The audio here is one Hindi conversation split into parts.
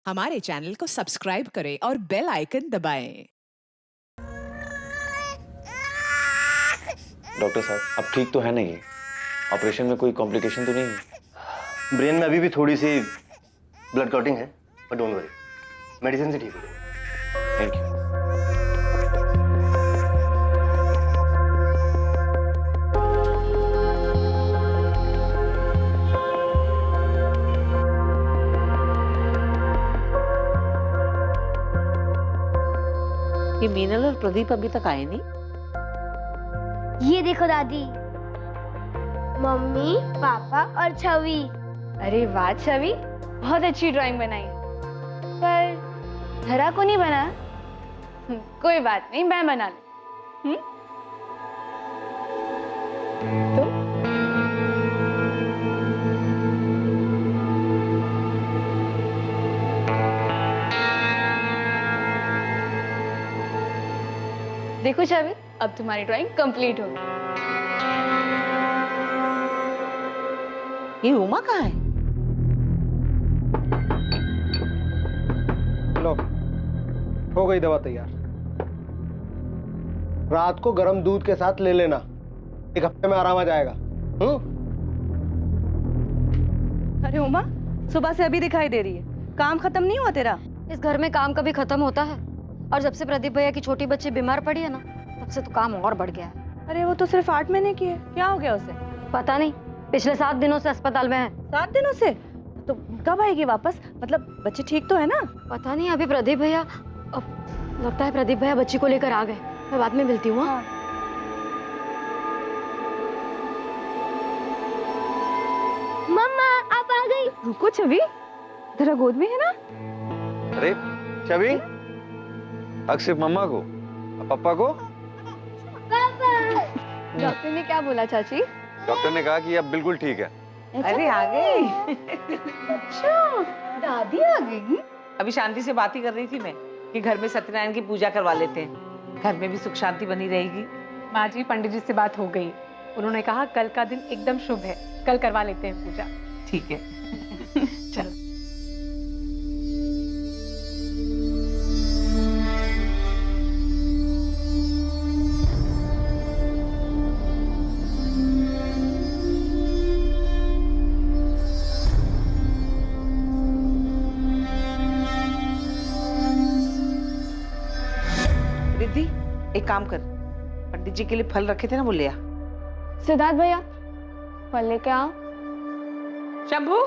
हमारे चैनल को सब्सक्राइब करें और बेल आइकन दबाएं। डॉक्टर साहब, अब ठीक तो है नहीं है? ऑपरेशन में कोई कॉम्प्लिकेशन तो नहीं है? ब्रेन में अभी भी थोड़ी सी ब्लड क्लॉटिंग है, पर डोंट वरी, मेडिसिन से ठीक हो जाएगा। Thank you. ये मीनल और प्रदीप अभी तक आए नहीं। ये देखो दादी, मम्मी, पापा और छवि। अरे वाह छवि, बहुत अच्छी ड्राइंग बनाई, पर धरा को नहीं बना। कोई बात नहीं, मैं बना लूं। तो देखो छवि, अब तुम्हारी ड्राइंग कंप्लीट हो गई। ये उमा कहाँ है? लो, हो गई दवा तैयार। रात को गर्म दूध के साथ ले लेना, 1 हफ्ते में आराम आ जाएगा। अरे उमा, सुबह से अभी दिखाई दे रही है, काम खत्म नहीं हुआ तेरा? इस घर में काम कभी खत्म होता है? और जब से प्रदीप भैया की छोटी बच्ची बीमार पड़ी है ना, तब से तो काम और बढ़ गया है। अरे वो तो सिर्फ 8 महीने की है, क्या हो गया उसे? पता नहीं, पिछले 7 दिनों से अस्पताल में है। 7 दिनों से? तो कब आएगी वापस? मतलब बच्चे ठीक तो है ना? पता नहीं, अभी प्रदीप भैया, अब लगता है प्रदीप भैया बच्ची को लेकर आ गए। मैं बाद में मिलती हूँ। हाँ। मम्मा आप आ गई। रुको छवि, तेरा गोद में है ना? अरे छवि, हक सिर्फ मम्मा को, पापा को? डॉक्टर ने क्या बोला चाची? डॉक्टर ने कहा कि अब बिल्कुल ठीक है। अरे आ गई। अच्छा, दादी आ गई। अभी शांति से बात ही कर रही थी मैं कि घर में सत्यनारायण की पूजा करवा लेते हैं, घर में भी सुख शांति बनी रहेगी। माँ जी, पंडित जी से बात हो गई, उन्होंने कहा कल का दिन एकदम शुभ है, कल करवा लेते हैं पूजा। ठीक है, चलो। रिद्धि, एक काम कर, पंडित जी के लिए फल रखे थे ना, वो ले आ। सिद्धार्थ भैया, फल लेके आओ। शंभू,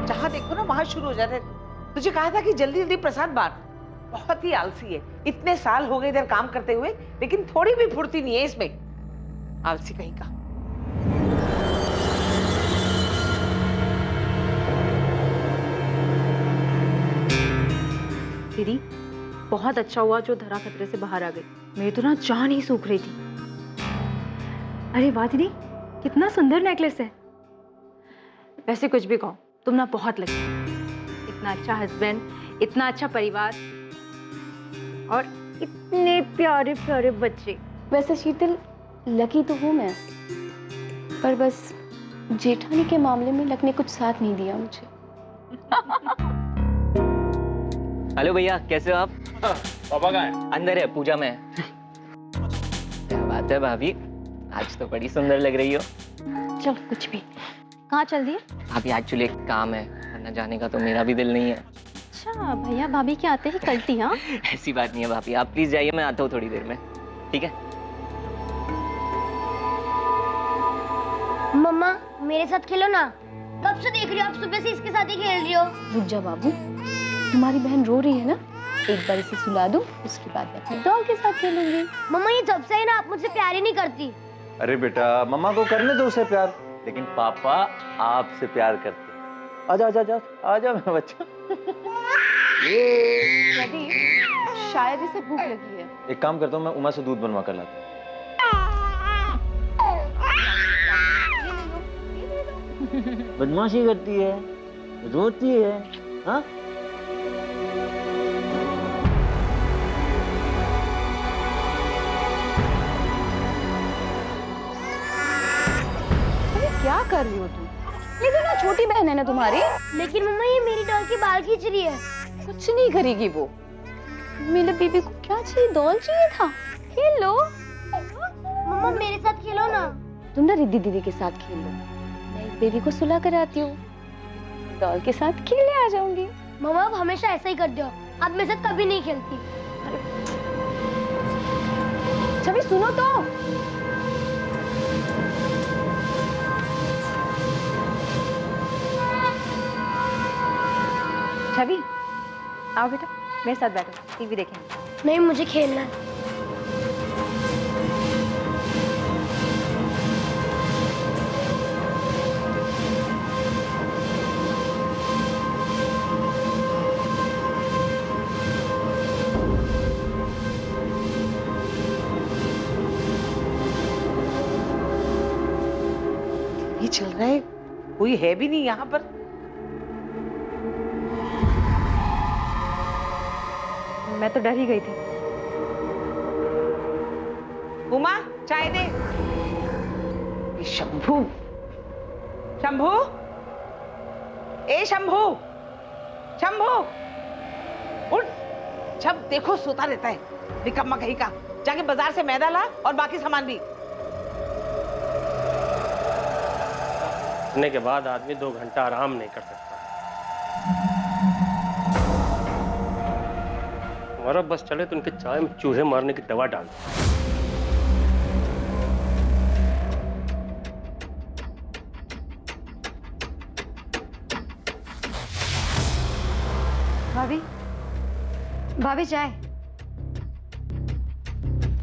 जहाँ देखो ना वहां शुरू हो जाते। तुझे कहा था कि जल्दी जल्दी प्रसाद बांट। बहुत ही आलसी है, इतने साल हो गए इधर काम करते हुए, लेकिन थोड़ी भी फुर्ती नहीं है इसमें। आलसी कहीं का। दीदी, बहुत अच्छा हुआ जो धरा खतरे से बाहर आ गई। मेरी तो ना जान ही सूख रही थी। अरे वाह दीदी, कितना सुंदर नेकलेस है। वैसे कुछ भी कहो, तुम ना बहुत लगी। इतना अच्छा हस्बैंड, इतना अच्छा परिवार और इतने प्यारे प्यारे बच्चे। वैसे शीतल, लकी तो हूँ मैं, पर बस जेठानी के मामले में लक ने कुछ साथ नहीं दिया मुझे। हेलो भैया, कैसे हो आप? पापा कहाँ है? अंदर है, पूजा में है। क्या बात है भाभी, आज तो बड़ी सुंदर लग रही हो। चल कुछ भी। कहाँ चल दिए? भाभी एक्चुअली एक काम है, वरना जाने का तो मेरा भी दिल नहीं है। अच्छा भैया, भाभी के आते ही कल्टी? हाँ ऐसी बात नहीं है भाभी, आप प्लीज जाइए, मैं आता हूँ थोड़ी देर में, ठीक है? मम्मा मेरे साथ खेलो ना। कब से देख रही हो, आप सुबह से इसके साथ ही खेल रही हो। रुक जा बाबू, तुम्हारी बहन रो रही है ना, एक बार इसे सुला दूं, उसके बाद मैं अपने डॉग के साथ खेलूंगी। मम्मा ये जब से है ना, आप मुझसे प्यार ही नहीं करती। अरे बेटा, मम्मा को करने दो उसे प्यार, लेकिन पापा आपसे प्यार करते हैं। आजा आजा आजा आजा मेरा बच्चा। प्रदीप, शायद इसे भूख लगी है। एक काम करता हूँ, मैं उमा से दूध बनवा कर लाता हूँ। बदमाशी करती है, रोती है, हाँ? क्या कर रही हो तुम? ये तो ना छोटी बहन है ना तुम्हारी। लेकिन मम्मा ये मेरी डॉल डॉल की बाल खींच रही है। कुछ नहीं करेगी वो। मेरे बेबी को क्या चाहिए? डॉल चाहिए था। खेल लो। मम्मा मेरे साथ खेलो ना। तुम ना रिद्धि दीदी के साथ खेल लो, मैं इस बेबी को सुला कर आती हूँ, डॉल के साथ खेलने आ जाऊंगी। मम्मा अब हमेशा ऐसा ही करते हो, अब मेरे साथ कभी नहीं खेलती। छवि सुनो तो। छवि आओ बेटा, मेरे साथ बैठो, टीवी देखेंगे। नहीं मुझे खेलना है। ये चल रहा है, कोई है भी नहीं यहाँ पर। मैं तो डर ही गई थी। उमा चाय दे। ये शंभू, शंभू, ए शंभू, शंभू उठ। जब देखो सोता रहता है, निकम्मा कहीं का। जाके बाजार से मैदा ला और बाकी सामान भी। सोने के बाद आदमी 2 घंटा आराम नहीं कर सकता। हमारा बस चले तो उनके चाय में चूहे मारने की दवा डाल दो। भाभी, भाभी चाय।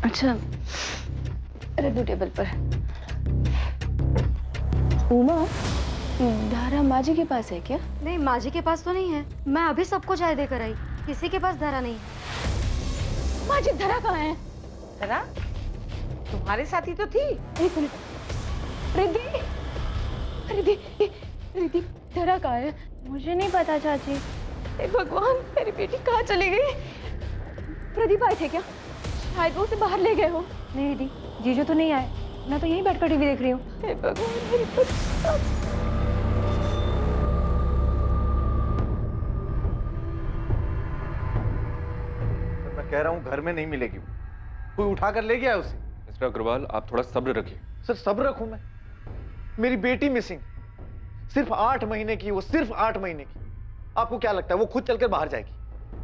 अच्छा रख दो टेबल पर। उमा, धारा माजी के पास है क्या? नहीं माजी के पास तो नहीं है, मैं अभी सबको चाय देकर आई, किसी के पास धारा नहीं है। माजी धरा कहाँ है? धरा तुम्हारे साथ ही तो थी। एक मिनट। रिद्धि, रिद्धि, रिद्धि धरा कहाँ है? मुझे नहीं पता चाची। हे भगवान, मेरी बेटी कहाँ चली गई? प्रदीप आए थे क्या? शायद वो उसे बाहर ले गए हो। नहीं दीदी, जीजू तो नहीं आए, मैं तो यहीं बैठकर टीवी देख रही हूँ। हे भगवान, मेरी बेटी। मैं कह रहा हूँ घर में नहीं मिलेगी वो, कोई उठा कर ले गया उसे। मिस्टर अग्रवाल, आप थोड़ा सब्र रखिए। सर सब्र रखूं मैं? मेरी बेटी मिसिंग, सिर्फ 8 महीने की, वो सिर्फ 8 महीने की। आपको क्या लगता है वो खुद चलकर बाहर जाएगी?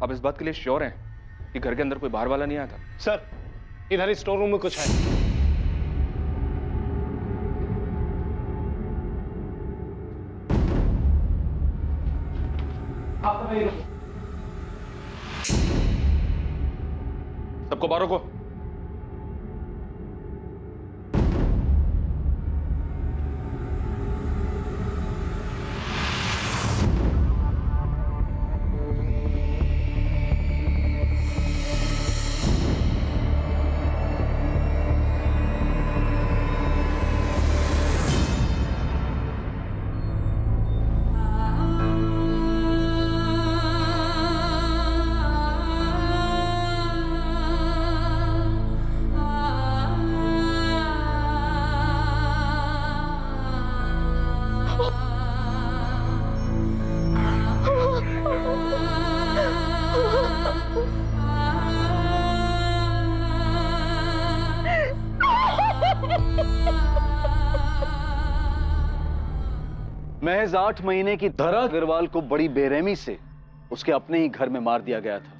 आप इस बात के लिए श्योर हैं कि घर के अंदर कोई बाहर वाला नहीं आया था? सर इधर स्टोर रूम में कुछ है। सबको बाहर रोको। महज 8 महीने की धरा अग्रवाल को बड़ी बेरहमी से उसके अपने ही घर में मार दिया गया था।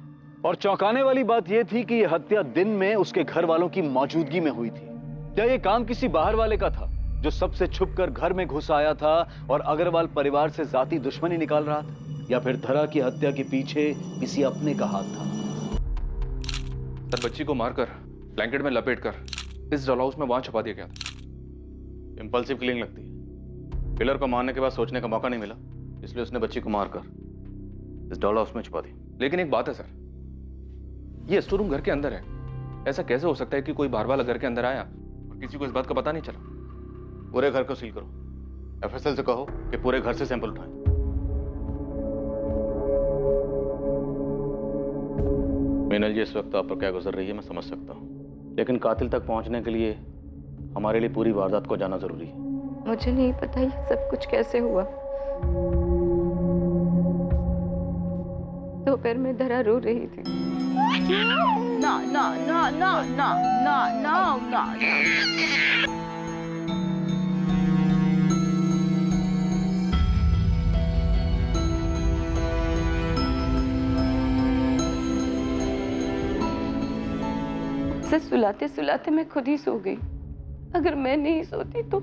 और चौंकाने वाली बात यह थी कि यह हत्या दिन में उसके घर वालों की मौजूदगी में हुई थी। क्या यह काम किसी बाहर वाले का था जो सबसे छुपकर घर में घुस आया था और अग्रवाल परिवार से जाती दुश्मनी निकाल रहा था, या फिर धरा की हत्या के पीछे किसी अपने का हाथ था? सर, बच्ची को मारकर ब्लैंकेट में लपेटकर इस डॉल हाउस में वहां छुपा दिया गया था। इंपल्सिव किलिंग लगती है। किलर को मारने के बाद सोचने का मौका नहीं मिला, इसलिए उसने बच्ची को मारकर इस डॉल हाउस में छुपा दी। लेकिन एक बात है सर, ये स्टोर रूम घर के अंदर है। ऐसा कैसे हो सकता है कि कोई बाहर वाला घर के अंदर आया और किसी को इस बात का पता नहीं चला? पूरे घर को सील करो। एफएसएल से कहो कि पूरे घर से सैंपल उठाएं। मीनल जी, इस वक्त आप पर क्या गुजर रही है मैं समझ सकता हूँ, लेकिन कातिल तक पहुंचने के लिए हमारे लिए पूरी वारदात को जाना जरूरी है। मुझे नहीं पता ये सब कुछ कैसे हुआ। दोपहर में धरा रो रही थी। ना ना ना ना ना ना ना ना ना। उसे सुलाते सुलाते मैं खुद ही सो गई। अगर मैं नहीं सोती तो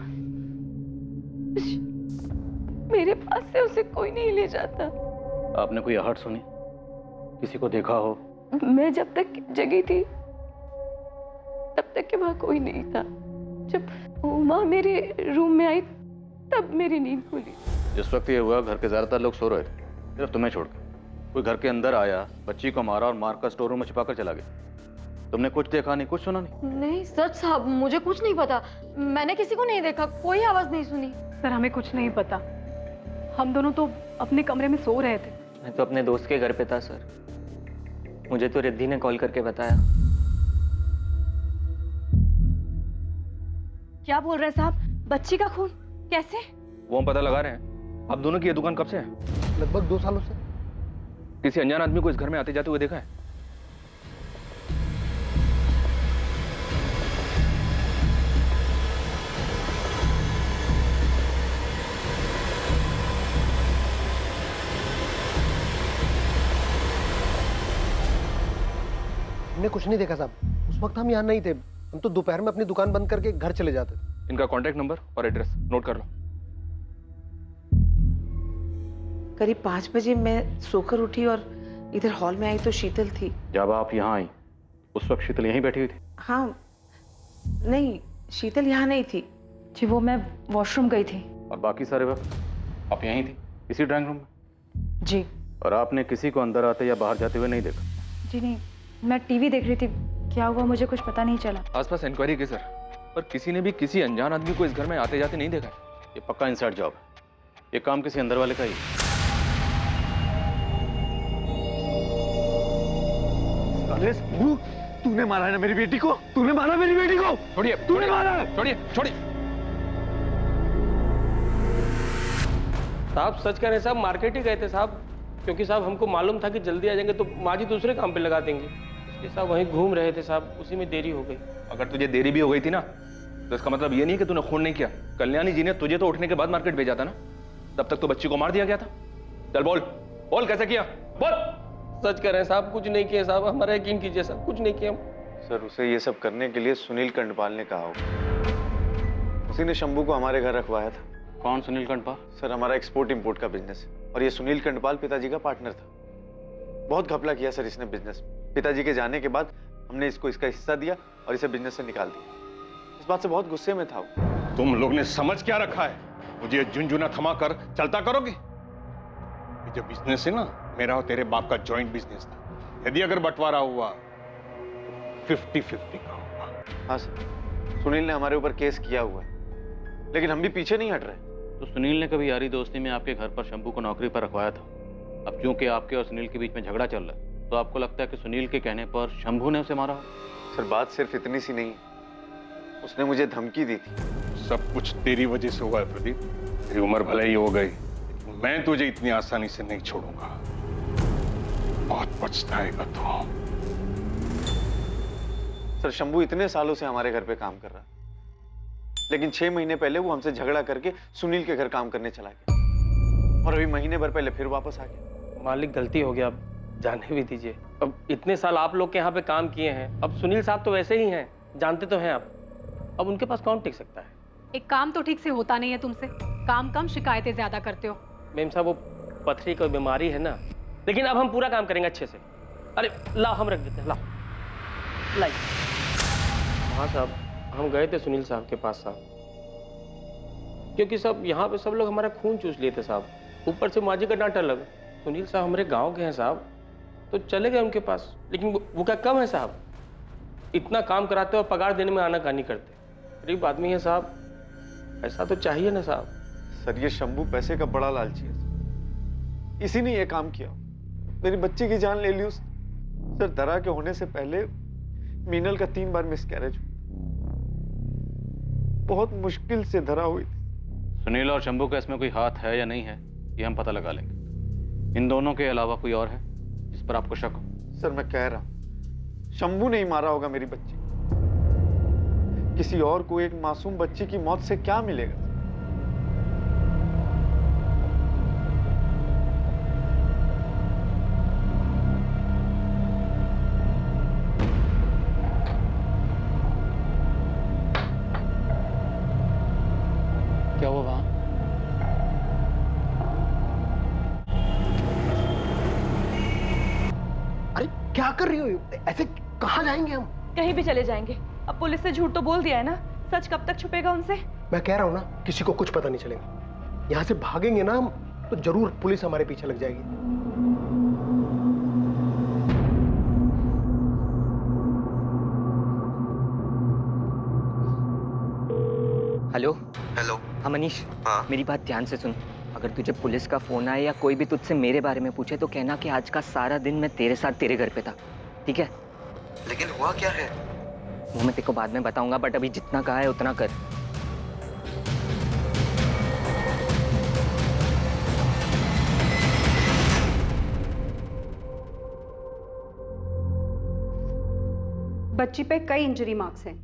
मेरे पास से उसे कोई नहीं ले जाता। आपने कोई आहट सुनी, किसी को देखा हो? मैं जब तक जगी थी तब तक के वहां कोई नहीं था। जब उमा मेरे रूम में आई तब मेरी नींद खुली। जिस वक्त ये हुआ घर के ज्यादातर लोग सो रहे थे, सिर्फ तुम्हें छोड़कर। कोई घर के अंदर आया, बच्ची को मारा और मारकर स्टोर रूम में छिपाकर चला गया। तुमने कुछ देखा नहीं, कुछ सुना नहीं? नहीं सच साहब, मुझे कुछ नहीं पता। मैंने किसी को नहीं देखा, कोई आवाज नहीं सुनी। सर हमें कुछ नहीं पता, हम दोनों तो अपने कमरे में सो रहे थे। मैं तो अपने दोस्त के घर पे था सर, मुझे तो रिद्धि ने कॉल करके बताया। क्या बोल रहे साहब? बच्ची का खून कैसे? वो हम पता लगा रहे हैं। आप दोनों की ये दुकान कब से है? लगभग 2 सालों से। किसी अनजान आदमी को इस घर में आते जाते हुए देखा है? हमने कुछ नहीं देखा साहब। उस वक्त हम यहाँ नहीं थे। हम तो दोपहर में अपनी दुकान बंद करके घर चले जाते थे। इनका कॉन्टैक्ट नंबर और एड्रेस नोट कर लो। करीब 5 बजे मैं सोकर उठी और इधर हॉल में आई तो शीतल थी। जब आप यहाँ आई उस वक्त शीतल यहीं बैठी हुई थी? हाँ, नहीं शीतल यहाँ नहीं थी जी, वो मैं वॉशरूम गई थी। और बाकी सारे वक्त आप यहीं थी, इसी ड्राइंग रूम में? जी। और आपने किसी को अंदर आते या बाहर जाते हुए नहीं देखा? जी नहीं, मैं टीवी देख रही थी। क्या हुआ मुझे कुछ पता नहीं चला। आसपास इंक्वायरी की सर, पर किसी ने भी किसी अनजान आदमी को इस घर में आते जाते नहीं देखा। ये पक्का इनसाइड जॉब है, ये काम किसी अंदर वाले का ही है। तूने मारा है ना मेरी बेटी को? तूने मारा मेरी बेटी को? छोड़िए, तूने मारा? छोड़िए, छोड़िए। साहब सच कह रहे हैं साहब, मार्केट ही गए थे साहब, क्योंकि साहब हमको मालूम था कि जल्दी आ जाएंगे तो माँ जी दूसरे काम पे लगा देंगे, इसलिए साहब वहीं घूम रहे थे साहब, उसी में देरी हो गई। अगर तुझे देरी भी हो गई थी ना तो इसका मतलब ये नहीं कि तूने खून नहीं किया। कल्याणी जी ने तुझे तो उठने के बाद मार्केट भेजा था ना, तब तक तो बच्ची को मार दिया गया था। चल बोल बोल, कैसे किया? बोल। सच कह रहे हैं साहब, कुछ नहीं किया साहब, हमारा यकीन कीजिए साहब, कुछ नहीं किया। सर उसे ये सब करने के लिए सुनील कंडपाल ने कहा होगा। उसी ने शंभू को हमारे घर रखवाया था। कौन सुनील कंडपाल? सर हमारा एक्सपोर्ट इंपोर्ट का बिजनेस है और ये सुनील कंडपाल पिताजी का पार्टनर था। बहुत घपला किया सर इसने बिजनेस। पिताजी के जाने के बाद हमने इसको इसका हिस्सा दिया और इसे बिजनेस से निकाल दिया। इस बात से बहुत गुस्से में था वो। तुम लोग ने समझ क्या रखा है? मुझे झुनझुना थमा कर चलता करोगे? ये जो बिजनेस है ना, मेरा और तेरे बाप का जॉइंट बिजनेस था। यदि अगर बंटवारा हुआ 50-50 का होगा। हाँ सर, सुनील ने हमारे ऊपर केस किया हुआ है, लेकिन हम भी पीछे नहीं हट रहे। तो सुनील ने कभी यारी दोस्ती में आपके घर पर शंभू को नौकरी पर रखवाया था। अब क्योंकि आपके और सुनील के बीच में झगड़ा चल रहा है, तो आपको लगता है कि सुनील के कहने पर शंभू ने उसे मारा? सर बात सिर्फ इतनी सी नहीं, उसने मुझे धमकी दी थी। सब कुछ तेरी वजह से हुआ है प्रदीप। तेरी उम्र भले ही हो गई, मैं तुझे इतनी आसानी से नहीं छोड़ूंगा। बहुत पछताएगा तू। सर शंभू इतने सालों से हमारे घर पे काम कर रहा है, लेकिन 6 महीने पहले वो हमसे झगड़ा करके सुनील के घर काम करने चला गया और अभी महीने भर पहले फिर वापस आ गया। मालिक गलती हो गया, अब जाने भी दीजिए। अब इतने साल आप लोग के यहाँ पे काम किए हैं, अब सुनील साहब तो वैसे ही हैं, जानते तो हैं आप, अब उनके पास कौन टिक सकता है? एक काम तो ठीक से होता नहीं है तुमसे, काम कम शिकायतें ज्यादा करते हो। मैम साहब वो पथरी की बीमारी है ना, लेकिन अब हम पूरा काम करेंगे अच्छे से। अरे लाओ हम रख देते हैं, लाओ लाइए। हाँ साहब, हम गए थे सुनील साहब के पास साहब, क्योंकि सब यहाँ पे सब लोग हमारा खून चूस लिए थे साहब, ऊपर से माजी का डांट अलग। सुनील साहब हमारे गांव के हैं साहब, तो चले गए उनके पास, लेकिन वो क्या कम है साहब? इतना काम कराते और पगार देने में आनाकानी करते। गरीब आदमी है साहब, ऐसा तो चाहिए ना साहब। सर ये शंभू पैसे का बड़ा लालची है, इसी ने ये काम किया। मेरी बच्ची की जान ले ली उस। सर दरा के होने से पहले मीनल का 3 बार मिसकैरेज, बहुत मुश्किल से धरा हुई थी। सुनील और शंभू का इसमें कोई हाथ है या नहीं है, ये हम पता लगा लेंगे। इन दोनों के अलावा कोई और है जिस पर आपको शक हो? सर मैं कह रहा हूं शंभू ने ही मारा होगा मेरी बच्ची। किसी और को एक मासूम बच्ची की मौत से क्या मिलेगा? क्या हुआ वहां? अरे क्या कर रही हो? ऐसे कहाँ जाएंगे हम? कहीं भी चले जाएंगे। अब पुलिस से झूठ तो बोल दिया है ना, सच कब तक छुपेगा उनसे? मैं कह रहा हूँ ना, किसी को कुछ पता नहीं चलेगा। यहाँ से भागेंगे ना हम तो जरूर पुलिस हमारे पीछे लग जाएगी। Hello hello. हाँ मनीष, हाँ मेरी बात ध्यान से सुन। अगर तुझे पुलिस का फोन आए या कोई भी तुझसे मेरे बारे में पूछे तो कहना कि आज का सारा दिन मैं तेरे साथ तेरे घर पे था, ठीक है? लेकिन हुआ क्या है? वो मैं तेरे को बाद में बताऊंगा, बट अभी जितना कहा है उतना कर। बच्ची पे कई इंजरी मार्क्स हैं।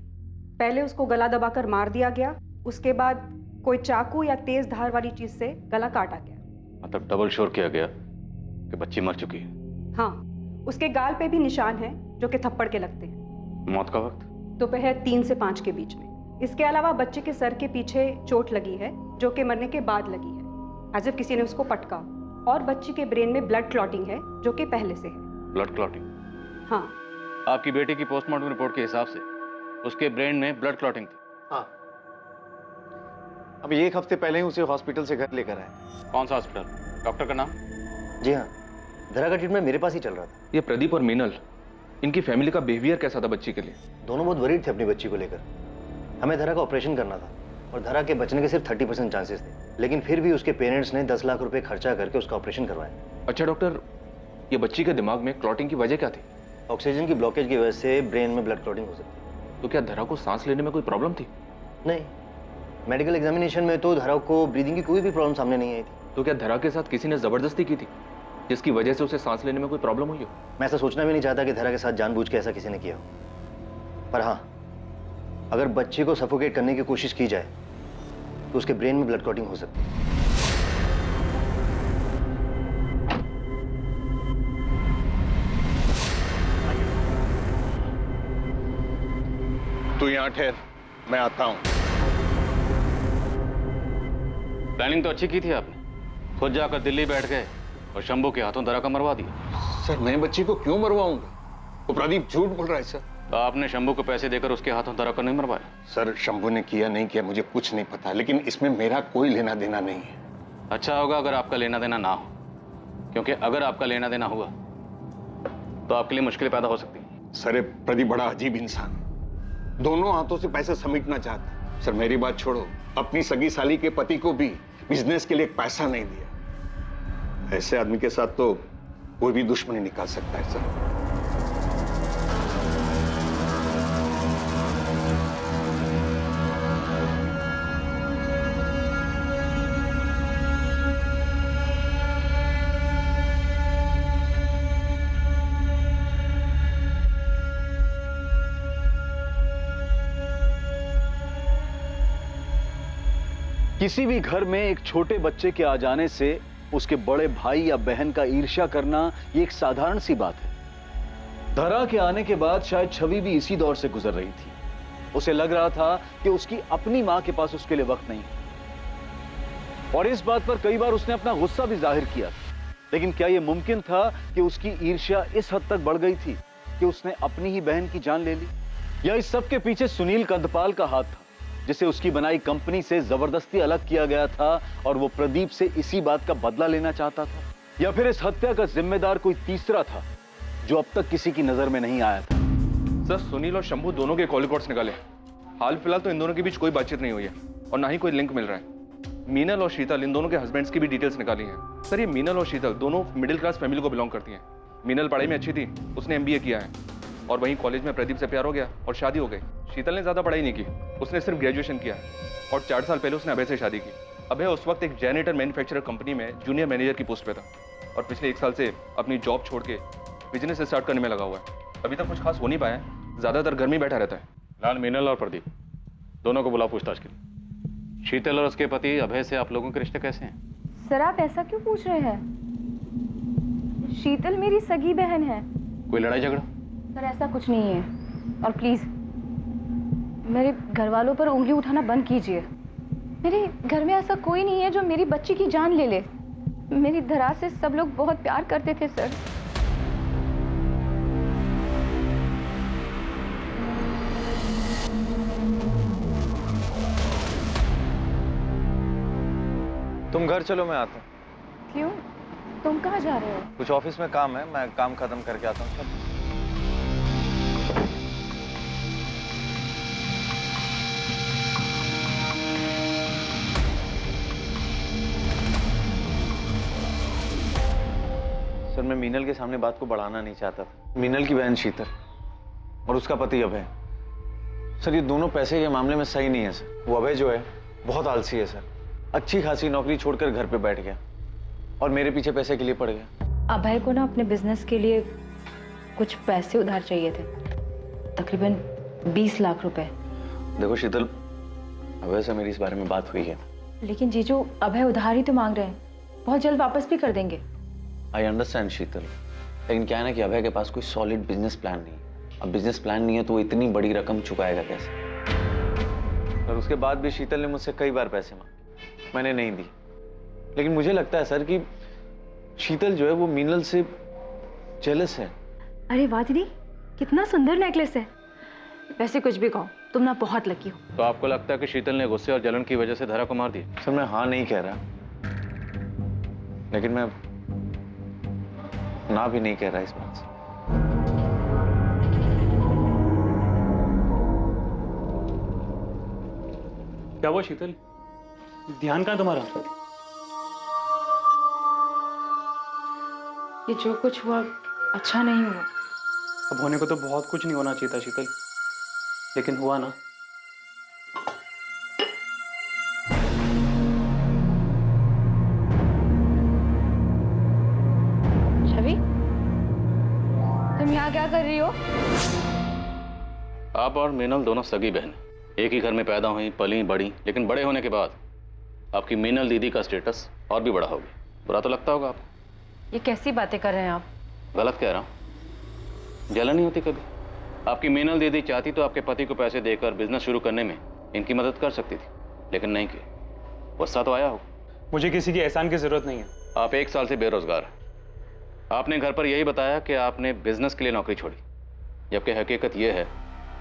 पहले उसको गला दबाकर मार दिया गया, उसके बाद कोई चाकू या तेज धार वाली चीज से गला काटा गया। मतलब डबल श्योर किया गया कि बच्ची मर चुकी है? हाँ, उसके गाल पे भी निशान हैं जो कि थप्पड़ के लगते हैं। मौत का वक्त? दोपहर 3 से 5 के बीच में। इसके अलावा बच्चे के सर के पीछे चोट लगी है जो कि मरने के बाद लगी है, एज इफ किसी ने उसको पटका। और बच्ची के ब्रेन में ब्लड क्लॉटिंग है जो कि पहले से है। Blood clotting? हाँ। आपकी बेटी की पोस्टमार्टम रिपोर्ट के हिसाब से उसके ब्रेन में ब्लड क्लॉटिंग थी। हाँ। अभी 1 हफ्ते पहले ही उसे हॉस्पिटल से घर लेकर आए। कौन सा हॉस्पिटल? डॉक्टर का नाम? जी हाँ, धरा का ट्रीटमेंट मेरे पास ही चल रहा था। ये प्रदीप और मीनल, इनकी फैमिली का बिहेवियर कैसा था बच्ची के लिए? दोनों बहुत वरीड थे अपनी बच्ची को लेकर। हमें धरा का ऑपरेशन करना था और धरा के बचने के सिर्फ 30% चांसेस थे, लेकिन फिर भी उसके पेरेंट्स ने 10 लाख रुपए खर्चा करके उसका ऑपरेशन करवाया। अच्छा डॉक्टर, ये बच्ची के दिमाग में क्लॉटिंग की वजह क्या थी? ऑक्सीजन की ब्लॉकेज की वजह से ब्रेन में ब्लड क्लॉटिंग हो सकती है। तो क्या धरा को सांस लेने में कोई प्रॉब्लम थी? नहीं, मेडिकल एग्जामिनेशन में तो धरा को ब्रीदिंग की कोई भी प्रॉब्लम सामने नहीं आई थी। तो क्या धरा के साथ किसी ने जबरदस्ती की थी जिसकी वजह से उसे सांस लेने में कोई प्रॉब्लम हुई हो? मैं ऐसा सोचना भी नहीं चाहता कि धरा के साथ जानबूझ के ऐसा किसी ने किया हो, पर हाँ, अगर बच्चे को सफोकेट करने की कोशिश की जाए तो उसके ब्रेन में ब्लड क्लॉटिंग हो सकती है। तू यहाँ ठहर, मैं आता हूँ। प्लानिंग तो अच्छी की थी आपने, खुद जाकर दिल्ली बैठ गए और शंभू के हाथों धरा का मरवा दिया। सर मैं बच्ची को क्यों मरवाऊंगा? वो प्रदीप झूठ बोल रहा है सर। तो आपने शंभू को पैसे देकर उसके हाथों धरा को नहीं मरवाया? सर शंभू ने किया नहीं किया मुझे कुछ नहीं पता, लेकिन इसमें मेरा कोई लेना देना नहीं है। अच्छा होगा अगर आपका लेना देना ना हो, क्योंकि अगर आपका लेना देना हुआ तो आपके लिए मुश्किलें पैदा हो सकती हैं। सर प्रदीप बड़ा अजीब इंसान, दोनों हाथों से पैसे समेटना चाहता। सर मेरी बात छोड़ो, अपनी सगी साली के पति को भी बिजनेस के लिए पैसा नहीं दिया। ऐसे आदमी के साथ तो कोई भी दुश्मनी निकाल सकता है सर। किसी भी घर में एक छोटे बच्चे के आ जाने से उसके बड़े भाई या बहन का ईर्ष्या करना ये एक साधारण सी बात है। धरा के आने के बाद शायद छवि भी इसी दौर से गुजर रही थी। उसे लग रहा था कि उसकी अपनी मां के पास उसके लिए वक्त नहीं है, और इस बात पर कई बार उसने अपना गुस्सा भी जाहिर किया। लेकिन क्या यह मुमकिन था कि उसकी ईर्ष्या इस हद तक बढ़ गई थी कि उसने अपनी ही बहन की जान ले ली? या इस सब के पीछे सुनील कंदपाल का हाथ था, जिसे उसकी बनाई कंपनी से जबरदस्ती अलग किया गया था और वो प्रदीप से इसी बात का बदला लेना चाहता था? या फिर इस हत्या का जिम्मेदार कोई तीसरा था जो अब तक किसी की नजर में नहीं आया था? सर सुनील और शंभू दोनों के कॉल रिकॉर्ड्स निकाले। हाल फिलहाल तो इन दोनों के बीच कोई बातचीत नहीं हुई है और ना ही कोई लिंक मिल रहा है। मीनल और शीतल इन दोनों के हस्बैंड्स की भी डिटेल्स निकाली हैं। सर ये मीनल और शीतल दोनों मिडिल क्लास फैमिली को बिलोंग करती हैं। मीनल पढ़ाई में अच्छी थी, उसने MBA किया है, और वहीं कॉलेज में प्रदीप से प्यार हो गया और शादी हो गई। शीतल ने ज्यादा पढ़ाई नहीं की, उसने सिर्फ ग्रेजुएशन किया है और 4 साल पहले उसने अभय से शादी की। अभय उस वक्त एक जेनेरेटर मैन्युफैक्चरर कंपनी में जूनियर मैनेजर की पोस्ट पे था और पिछले 1 साल से अपनी जॉब छोड़ के बिजनेस स्टार्ट करने में लगा हुआ है। अभी तक कुछ खास हो नहीं पाया है, ज्यादातर घर में बैठा रहता है। लाल, मीनल और प्रदीप दोनों को बुलाओ पूछताछ के लिए। शीतल और उसके पति अभय से आप लोगों के रिश्ते कैसे हैं? सर आप ऐसा क्यों पूछ रहे हैं? शीतल मेरी सगी बहन है। कोई लड़ाई झगड़ा? सर ऐसा कुछ नहीं है, और प्लीज मेरे घर वालों पर उंगली उठाना बंद कीजिए। मेरे घर में ऐसा कोई नहीं है जो मेरी बच्ची की जान ले ले। मेरी धरा से सब लोग बहुत प्यार करते थे सर। तुम घर चलो, मैं आता हूँ। क्यों? तुम कहाँ जा रहे हो? कुछ ऑफिस में काम है, मैं काम खत्म करके आता हूँ। सर मैं मीनल के सामने बात को बढ़ाना नहीं चाहता था। मीनल की बहन शीतल और उसका पति अभय, सर ये दोनों पैसे के मामले में सही नहीं है सर। वो अभय जो है बहुत आलसी है सर, अच्छी खासी नौकरी छोड़कर घर पे बैठ गया और मेरे पीछे पैसे के लिए पड़ गया। अभय को ना अपने बिजनेस के लिए कुछ पैसे उधार चाहिए थे, तकरीबन 20 लाख रुपए। देखो शीतल, अभय से मेरी इस बारे में बात हुई है। लेकिन जीजू अभय उधार ही तो मांग रहे हैं, बहुत जल्द वापस भी कर देंगे। आई अंडरस्टैंड शीतल, लेकिन क्या है ना कि अभय के पास कोई सॉलिड बिजनेस प्लान नहीं है। अब बिजनेस प्लान नहीं है तो वो इतनी बड़ी रकम चुकाएगा कैसे? और उसके बाद भी शीतल ने मुझसे कई बार पैसे मांगे, मैंने नहीं दी। लेकिन मुझे लगता है सर कि शीतल जो है वो मीनल से जेलस है। अरे वाह दीदी, कितना सुंदर नेकलेस है। वैसे कुछ भी कहो, तुम ना बहुत लकी हो। तो आपको लगता है कि शीतल ने गुस्से और जलन की वजह से धरा को मार दिया? सर मैं हाँ नहीं कह रहा, लेकिन मैं ना भी नहीं कह रहा इस बात से। क्या हुआ शीतल? ध्यान कहाँ तुम्हारा? ये जो कुछ हुआ अच्छा नहीं हुआ। अब होने को तो बहुत कुछ नहीं होना चाहिए था शीतल, लेकिन हुआ ना। छवि, तुम यहाँ क्या कर रही हो? आप और मीनल दोनों सगी बहन, एक ही घर में पैदा हुई, पली बड़ी, लेकिन बड़े होने के बाद आपकी मीनल दीदी का स्टेटस और भी बड़ा हो गया। बुरा तो लगता होगा आपको। ये कैसी बातें कर रहे हैं आप? गलत कह रहा हूँ? जलन नहीं होती कभी? आपकी मीनल दीदी चाहती तो आपके पति को पैसे देकर बिजनेस शुरू करने में इनकी मदद कर सकती थी, लेकिन नहीं की। गुस्सा तो आया होगा। मुझे किसी की एहसान की जरूरत नहीं है। आप 1 साल से बेरोजगार हैं। आपने घर पर यही बताया कि आपने बिजनेस के लिए नौकरी छोड़ी, जबकि हकीकत यह है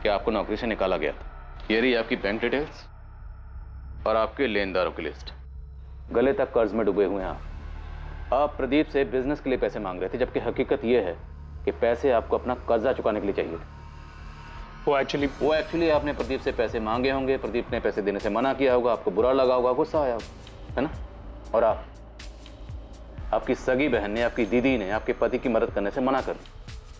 कि आपको नौकरी से निकाला गया था। ये रही आपकी बैंक डिटेल्स और आपके लेनदारों की लिस्ट। गले तक कर्ज में डूबे हुए हैं आप प्रदीप से बिजनेस के लिए पैसे मांग रहे थे, जबकि हकीकत यह है कि पैसे आपको अपना कर्जा चुकाने के लिए चाहिए थे। वो एक्चुअली आपने प्रदीप से पैसे मांगे होंगे, प्रदीप ने पैसे देने से मना किया होगा, आपको बुरा लगा होगा, गुस्सा आया होगा, है ना? और आपकी सगी बहन ने, आपकी दीदी ने आपके पति की मदद करने से मना कर दी।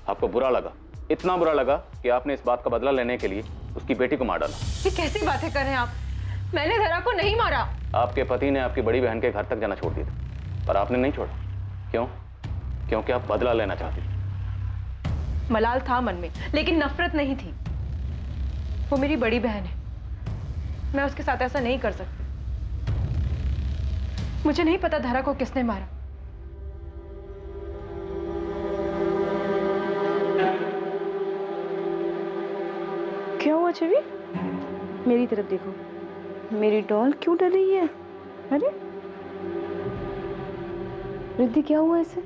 आपको बुरा लगा, इतना बुरा लगा कि आपने इस बात का बदला लेने के लिए उसकी बेटी को मार डाला। ये कैसी बातें कर रहे हैं आप? मैंने धरा को नहीं मारा। आपके पति ने आपकी बड़ी बहन के घर तक जाना छोड़ दिया था, पर आपने नहीं छोड़ा। क्यों? क्योंकि आप बदला लेना चाहती थी। मलाल था मन में, लेकिन नफरत नहीं थी। वो मेरी बड़ी बहन है, मैं उसके साथ ऐसा नहीं कर सकती। मुझे नहीं पता धरा को किसने मारा। क्या हुआ छवि? मेरी तरफ देखो, मेरी डॉल क्यों डर रही है? अरे रिद्धि, क्या हुआ इसे?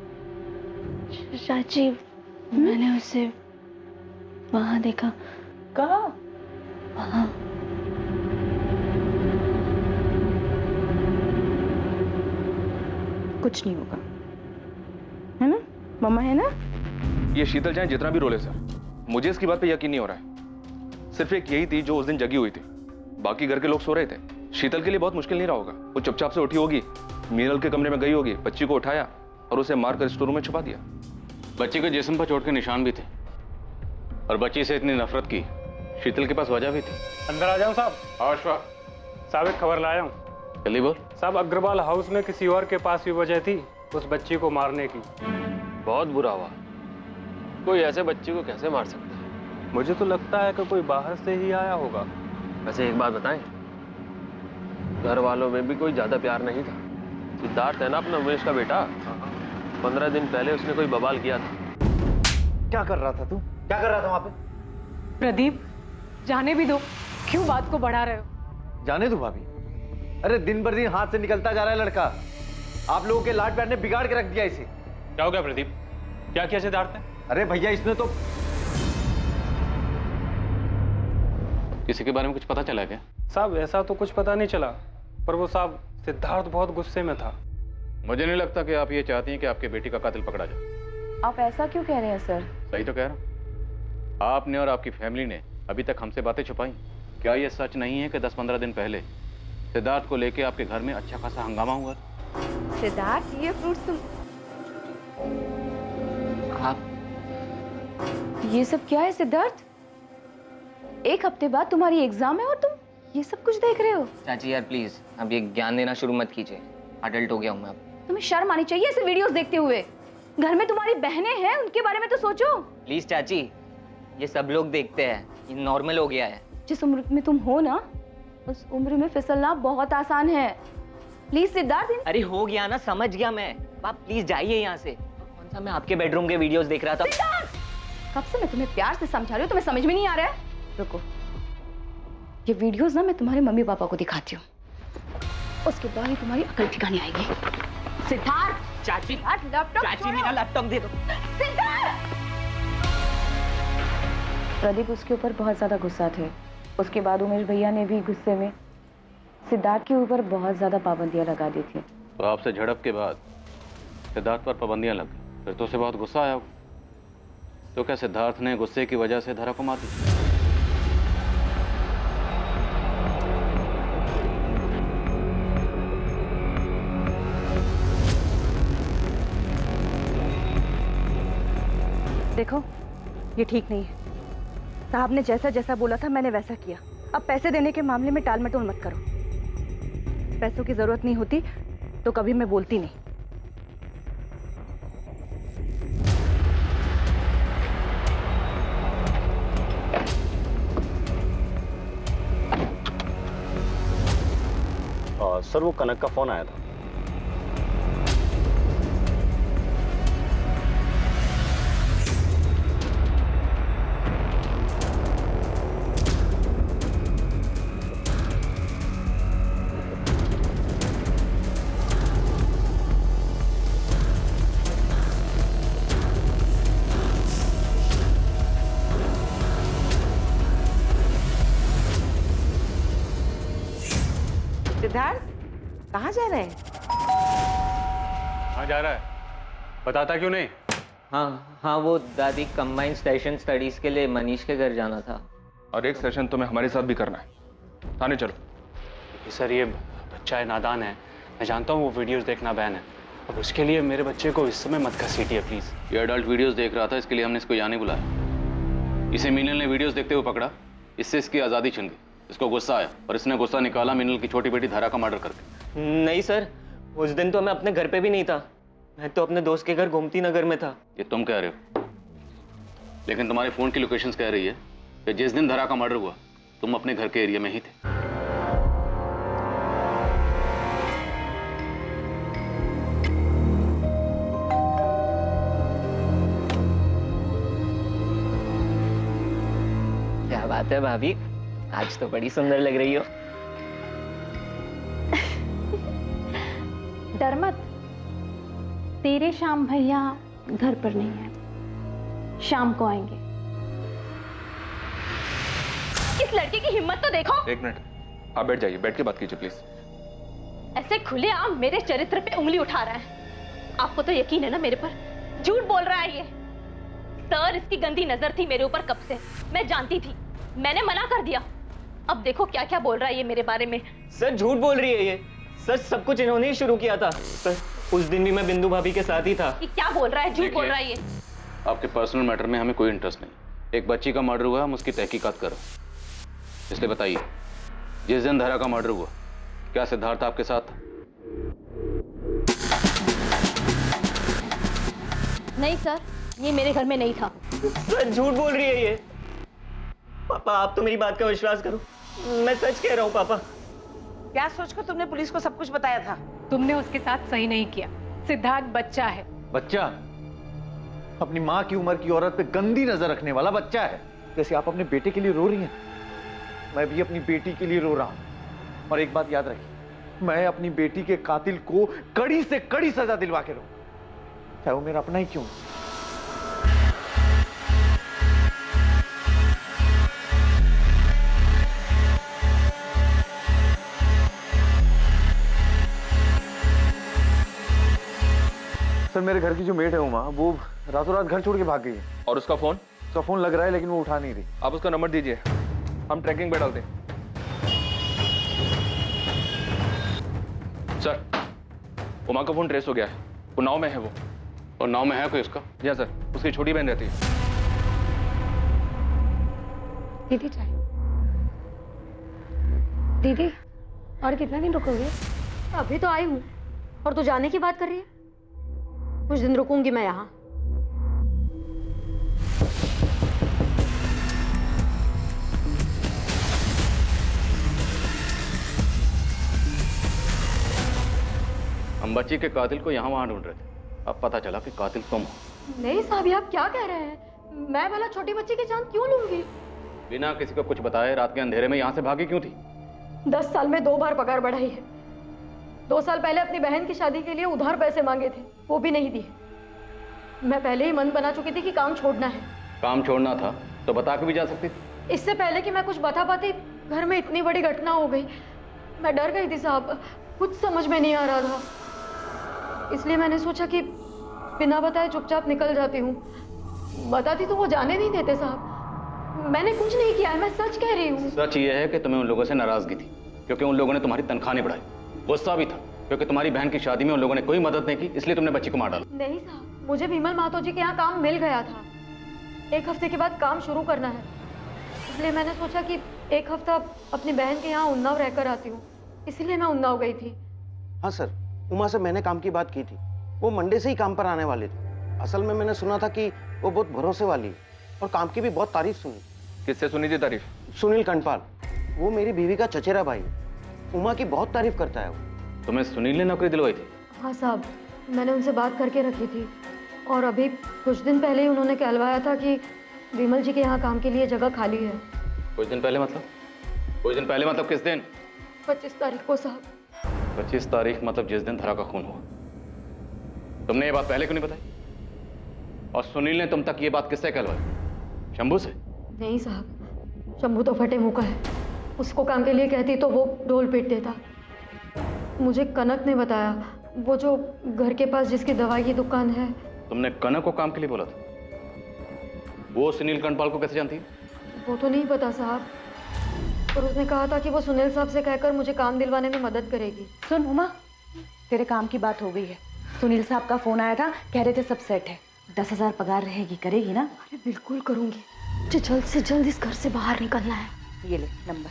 चाची, मैंने उसे वहां देखा। कहाँ? वहां। कुछ नहीं होगा, है ना? मम्मा है ना? ये शीतल चाहे जितना भी रोले सर, मुझे इसकी बात पे यकीन नहीं हो रहा है। सिर्फ एक यही थी जो उस दिन जगी हुई थी, बाकी घर के लोग सो रहे थे। शीतल के लिए बहुत मुश्किल नहीं रहा होगा। वो चुपचाप से उठी होगी, मीनल के कमरे में गई होगी, बच्ची को उठाया और उसे मारकर स्टोर रूम में छुपा दिया। बच्ची के जिस्म पर चोट के निशान भी थे और बच्ची से इतनी नफरत की शीतल के पास वजह भी थी। अंदर आ जाऊं साहब? आशा साहब, एक खबर लाया हूँ। जल्दी बोल। साहब, अग्रवाल हाउस में किसी और के पास भी वजह थी उस बच्ची को मारने की। बहुत बुरा हुआ। कोई ऐसे बच्चे को कैसे मार सकता है? मुझे तो लगता है कि कोई बाहर से ही आया होगा। वैसे एक बात बताएं, घर वालों में भी कोई ज्यादा प्यार नहीं था। सिद्धार्थ है ना अपना उमेश का बेटा, 15 दिन पहले उसने कोई बवाल किया था। क्या कर रहा था तू? क्या कर रहा था वहां पे? प्रदीप, जाने भी दो, क्यों बात को बढ़ा रहे हो? जाने दो भाभी। अरे दिन बर दिन हाथ से निकलता जा रहा है लड़का। आप लोगों के लाड प्यार ने बिगाड़ के रख दिया इसे। क्या हो गया प्रदीप? क्या किया सिद्धार्थ ने? अरे भैया इसने तो किसी के बारे में कुछ पता चला क्या? साहब ऐसा तो कुछ पता नहीं चला, पर वो साहब सिद्धार्थ बहुत गुस्से में था। मुझे नहीं लगता कि आप ये चाहती हैं कि आपके बेटी का कातिल पकड़ा जाए। आप ऐसा क्यों कह रहे हैं सर? सही तो कह रहा हूं। आपने और आपकी फैमिली ने अभी तक हमसे बातें छुपाई। क्या ये सच नहीं है कि 10-15 दिन पहले सिद्धार्थ को लेके आपके घर में अच्छा खासा हंगामा हुआ? सिद्धार्थ, ये फ्रूट्स तुम... आप ये सब क्या है सिद्धार्थ? एक हफ्ते बाद तुम्हारी एग्जाम है और तुम ये सब कुछ देख रहे हो? चाची यार प्लीज अब ये ज्ञान देना शुरू मत कीजिए। अडल्ट हो गया हूँ मैं अब। तुम्हें शर्म आनी चाहिए ऐसे वीडियोस देखते हुए। घर में तुम्हारी बहनें हैं, उनके बारे में तो सोचो। प्लीज चाची, ये सब लोग देखते हैं, ये नॉर्मल हो गया है। जिस उम्र में तुम हो ना, उस उम्र में फिसलना बहुत आसान है। प्लीज सिद्धार्थ। अरे हो गया ना, समझ गया मैं। आप प्लीज जाइए यहाँ से। कौन सा मैं आपके बेडरूम के वीडियोस देख रहा था। कब से मैं तुम्हें प्यार से समझा रही हूँ, तुम्हें समझ में नहीं आ रहा है? रुको, ये वीडियोस ना मैं तुम्हारे मम्मी पापा को दिखाती हूँ, उसके बाद ही तुम्हारी अकल ठिकाने आएगी। सिद्धार्थ! चाची, लैपटॉप चाची मेरा लैपटॉप दे दो। सिद्धार्थ! प्रदीप उसके ऊपर बहुत ज्यादा गुस्सा थे। उसके बाद उमेश भैया ने भी गुस्से में सिद्धार्थ के ऊपर बहुत ज्यादा पाबंदियां लगा दी थी। तो आपसे झड़प के बाद सिद्धार्थ पर पाबंदियां लग गई, फिर तो उसे बहुत गुस्सा आया होगा। तो क्या सिद्धार्थ ने गुस्से की वजह से धरा को मार दिया? देखो, ये ठीक नहीं है। साहब ने जैसा जैसा बोला था मैंने वैसा किया। अब पैसे देने के मामले में टाल मटोल मत करो। पैसों की जरूरत नहीं होती तो कभी मैं बोलती नहीं। सर वो कनक का फोन आया था। सिद्धार्थ, कहाँ जा रहे हैं? कहाँ जा रहा है? बताता क्यों नहीं? हाँ वो दादी कंबाइंड सेशन स्टडीज के लिए मनीष के घर जाना था। और एक सेशन तुम्हें हमारे साथ भी करना है। थाने चलो। सर ये बच्चा है, नादान है। मैं जानता हूँ वो वीडियोस देखना बैन है, अब उसके लिए मेरे बच्चे को इस समय मत घसीटिए प्लीज। ये अडल्ट वीडियोस देख रहा था, इसके लिए हमने इसको यहाँ नहीं बुलाया। इसे मीनल ने वीडियोस देखते हुए पकड़ा, इससे इसकी आज़ादी छिन गई। इसको गुस्सा आया और इसने गुस्सा निकाला मीनल की छोटी बेटी धारा का मर्डर करके। नहीं सर, उस दिन तो मैं अपने घर पे भी नहीं था। मैं तो अपने दोस्त के घर गोमती नगर में था। ये तुम कह रहे हो, लेकिन तुम्हारे फोन की लोकेशंस कह रही है कि जिस दिन धारा का मर्डर हुआ तुम अपने घर के एरिया में ही थे। क्या बात है भाभी, आज तो बड़ी सुंदर लग रही हो। डर मत, तेरे श्याम भैया घर पर नहीं है, शाम को आएंगे। इस लड़के की हिम्मत तो देखो। एक मिनट, आप बैठ जाइए, बैठ के बात कीजिए प्लीज। ऐसे खुलेआम मेरे चरित्र पे उंगली उठा रहा है। आपको तो यकीन है ना मेरे पर? झूठ बोल रहा है ये। सर, इसकी गंदी नजर थी मेरे ऊपर कब से, मैं जानती थी, मैंने मना कर दिया। अब देखो क्या क्या बोल रहा है ये मेरे बारे में। सर झूठ बोल रही है ये। सर सब कुछ इन्होंने ही शुरू किया था। सर उस दिन भी मैं बिंदु भाभी के साथ ही था। ये क्या बोल रहा है? झूठ बोल रहा है ये। आपके पर्सनल मैटर में हमें कोई इंटरेस्ट नहीं। एक बच्ची का मर्डर हुआ, हम उसकी तहकीकात कर रहे हैं। इसलिए बताइए, जिस दिन धारा का मर्डर हुआ क्या सिद्धार्थ आपके साथ था? नहीं सर, ये मेरे घर में नहीं था। सच झूठ बोल रही है ये। पापा आप तो मेरी बात का विश्वास करो, मैं सच कह रहा हूँ पापा। क्या सोचकर तुमने पुलिस को सब कुछ बताया था? तुमने उसके साथ सही नहीं किया। सिद्धार्थ बच्चा है। बच्चा? अपनी माँ की उम्र की औरत पे गंदी नजर रखने वाला बच्चा है। जैसे आप अपने बेटे के लिए रो रही हैं, मैं भी अपनी बेटी के लिए रो रहा हूं। और एक बात याद रखिए, मैं अपनी बेटी के कातिल को कड़ी से कड़ी सजा दिलवा के रहूं, चाहे वो मेरा अपना ही क्यों। सर मेरे घर की जो मेड है उमा, वो रातों रात घर छोड़ के भाग गई है। और उसका फोन? उसका फोन लग रहा है लेकिन वो उठा नहीं रही। आप उसका नंबर दीजिए, हम ट्रैकिंग पे डालते हैं। सर उमा का फोन ट्रेस हो गया है, उन्नाव में है वो। और नाव में है कोई उसका? जी सर, उसकी छोटी बहन रहती है। दीदी चाय। दीदी और कितना दिन रुकोगे? अभी तो आई हूँ और तू जाने की बात कर रही है। कुछ दिन रुकूंगी मैं यहाँ। हम बच्ची के कातिल को यहाँ वहाँ ढूंढ रहे थे, अब पता चला कि कातिल तुम हो। नहीं साहब, आप क्या कह रहे हैं? मैं भला छोटी बच्ची की जान क्यों लूंगी? बिना किसी को कुछ बताए रात के अंधेरे में यहाँ से भागी क्यों थी? 10 साल में 2 बार पगार बढ़ाई है। 2 साल पहले अपनी बहन की शादी के लिए उधार पैसे मांगे थे, वो भी नहीं दिए। मैं पहले ही मन बना चुकी थी कि काम छोड़ना है। काम छोड़ना था तो बता के भी जा सकती थी। इससे पहले कि मैं कुछ बता पाती, घर में इतनी बड़ी घटना हो गई। मैं डर गई थी साहब, कुछ समझ में नहीं आ रहा था। इसलिए मैंने सोचा कि बिना बताए चुपचाप निकल जाती हूँ। बताती तो वो जाने नहीं देते साहब। मैंने कुछ नहीं किया है, मैं सच कह रही हूँ। सच ये है कि तुम्हें उन लोगों से नाराजगी थी क्योंकि उन लोगों ने तुम्हारी तनख्वाह नहीं बढ़ाई। गुस्सा भी था क्योंकि तुम्हारी बहन की शादी में उन लोगों ने कोई मदद नहीं की, इसलिए तुमने बच्ची को मार डाला। नहीं साहब, मुझे विमल मातो जी के यहाँ काम मिल गया था। 1 हफ्ते के बाद काम शुरू करना है, इसलिए मैंने सोचा कि 1 हफ्ता अपनी बहन के यहाँ उन्नाव रहकर आती हूँ, इसीलिए मैं उन्नाव गई थी। हाँ सर, उमा से मैंने काम की बात की थी। वो मंडे से ही काम पर आने वाले थे। असल में मैंने सुना था कि वो बहुत भरोसे वाली है और काम की भी बहुत तारीफ सुनी। किससे सुनी थी तारीफ? सुनील कंडपाल, वो मेरी बीवी का चचेरा भाई है। उमा की बहुत तारीफ करता है वो। तुम्हें सुनील ने नौकरी दिलवाई थी? हाँ साहब, मैंने उनसे बात करके रखी थी और अभी कुछ दिन पहले ही उन्होंने कहलवाया था कि विमल जी के यहाँ काम के लिए जगह खाली है। कुछ दिन पहले मतलब? कुछ दिन पहले मतलब किस दिन? 25 तारीख को साहब। 25 तारीख मतलब जिस दिन धरा का खून हुआ। तुमने ये बात पहले क्यों नहीं बताई? और सुनील ने तुम तक ये बात किससे कहलवाई? शंभू से? नहीं साहब, शंभू तो फटे मुंह का है। उसको काम के लिए कहती तो वो ढोल पीट देता। मुझे कनक ने बताया, वो जो घर के पास जिसकी दवाई की दुकान है। तुमने कनक को काम के लिए बोला था? वो सुनील कंडपाल को कैसे जानती है? वो तो नहीं पता साहब, पर उसने कहा था कि वो सुनील साहब से कहकर मुझे काम दिलवाने में मदद करेगी। सुन उमा, तेरे काम की बात हो गई है। सुनील साहब का फोन आया था, कह रहे थे सब सेट है। 10,000 पगार रहेगी, करेगी ना? अरे बिल्कुल करूंगी, मुझे जल्द से जल्द इस घर से बाहर निकलना है। ये ले नंबर,